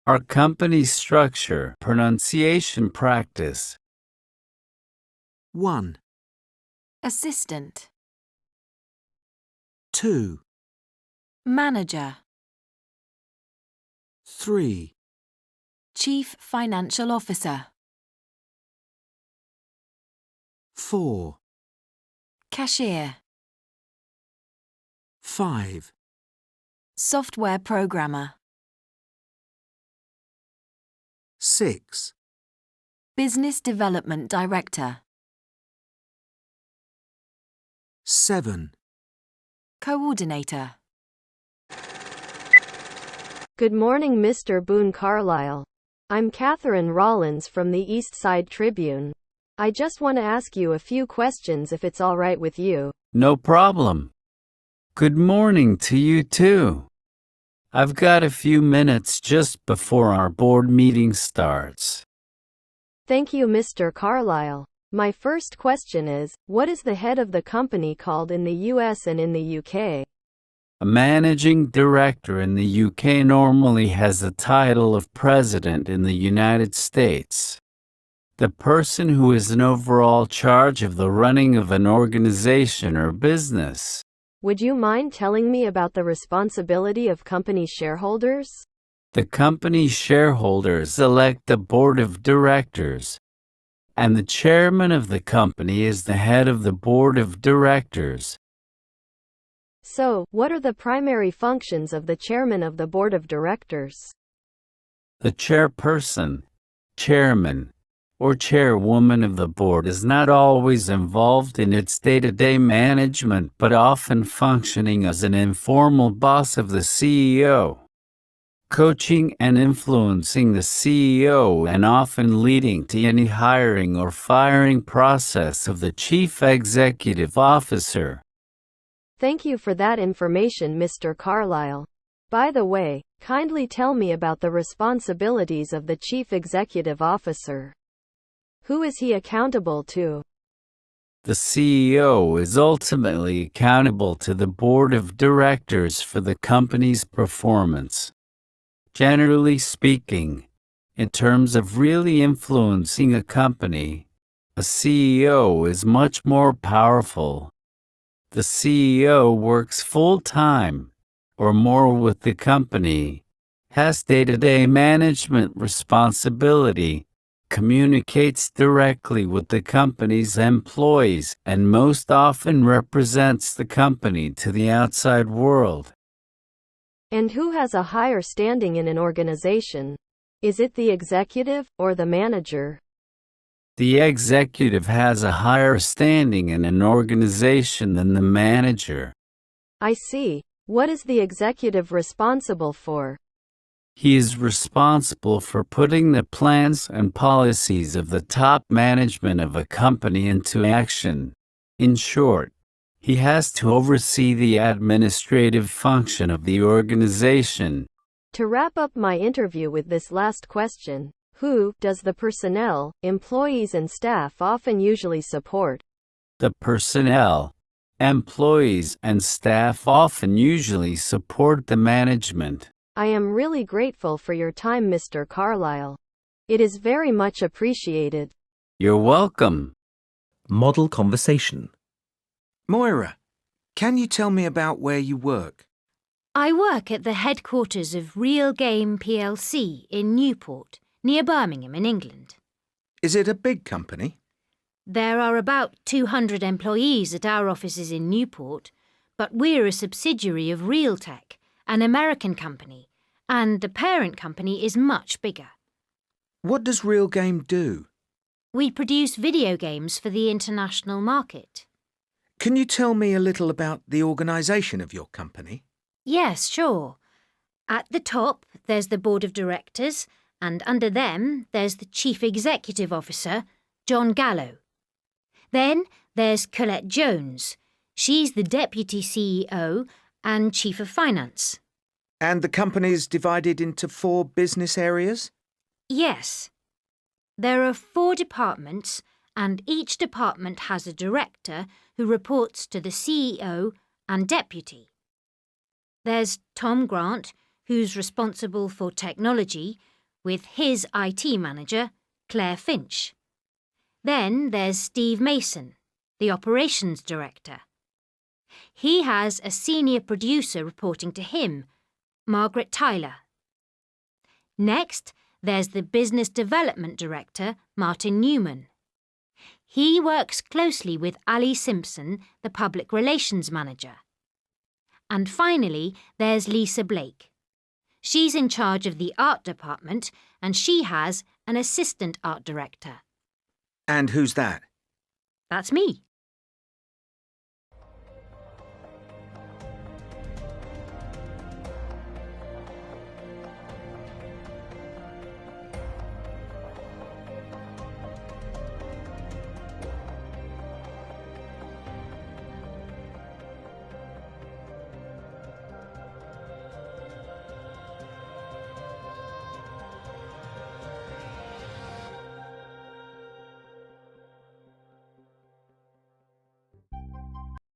Our company structure, pronunciation practice. 1, Assistant. 2, Manager. 3, Chief Financial Officer. 4, Cashier. 5, Software Programmer. 6, Business Development Director. 7. Coordinator. Good morning, Mr. Boone Carlyle. I'm Catherine Rollins from the East Side Tribune. I just want to ask you a few questions if it's all right with you. No problem. Good morning to you too. I've got a few minutes just before our board meeting starts. Thank you, Mr. Carlyle. My first question is, what is the head of the company called in the US and in the UK? A managing director in the UK normally has the title of president in the United States. The person who is in overall charge of the running of an organization or business. Would you mind telling me about the responsibility of company shareholders? The company shareholders elect the board of directors, and the chairman of the company is the head of the board of directors. So, what are the primary functions of the chairman of the board of directors? The chairperson, chairman, or chairwoman of the board is not always involved in its day-to-day management but often functioning as an informal boss of the CEO, coaching and influencing the CEO and often leading to any hiring or firing process of the chief executive officer. Thank you for that information, Mr. Carlyle. By the way, kindly tell me about the responsibilities of the chief executive officer. Who is he accountable to? The CEO is ultimately accountable to the board of directors for the company's performance. Generally speaking, in terms of really influencing a company, a CEO is much more powerful. The CEO works full-time, or more with the company, has day-to-day management responsibility, communicates directly with the company's employees, and most often represents the company to the outside world. And who has a higher standing in an organization? Is it the executive or the manager? The executive has a higher standing in an organization than the manager. I see. What is the executive responsible for? He is responsible for putting the plans and policies of the top management of a company into action. In short, he has to oversee the administrative function of the organization. To wrap up my interview with this last question, who does the personnel, employees and staff often usually support? The personnel, employees and staff often usually support the management. I am really grateful for your time, Mr. Carlyle. It is very much appreciated. You're welcome. Model conversation. Moira, can you tell me about where you work? I work at the headquarters of Real Game plc in Newport, near Birmingham in England. Is it a big company? There are about 200 employees at our offices in Newport, but we're a subsidiary of Realtek, an American company, and the parent company is much bigger. What does Real Game do? We produce video games for the international market. Can you tell me a little about the organisation of your company? Yes, sure. At the top, there's the board of directors, and under them, there's the chief executive officer, John Gallo. Then there's Colette Jones. She's the deputy CEO and chief of finance. And the company is divided into 4 business areas? Yes. There are 4 departments, and each department has a director who reports to the CEO and deputy. There's Tom Grant, who's responsible for technology, with his IT manager, Claire Finch. Then there's Steve Mason, the operations director. He has a senior producer reporting to him, Margaret Tyler. Next, there's the business development director, Martin Newman. He works closely with Ali Simpson, the public relations manager. And finally, there's Lisa Blake. She's in charge of the art department and she has an assistant art director. And who's that? That's me.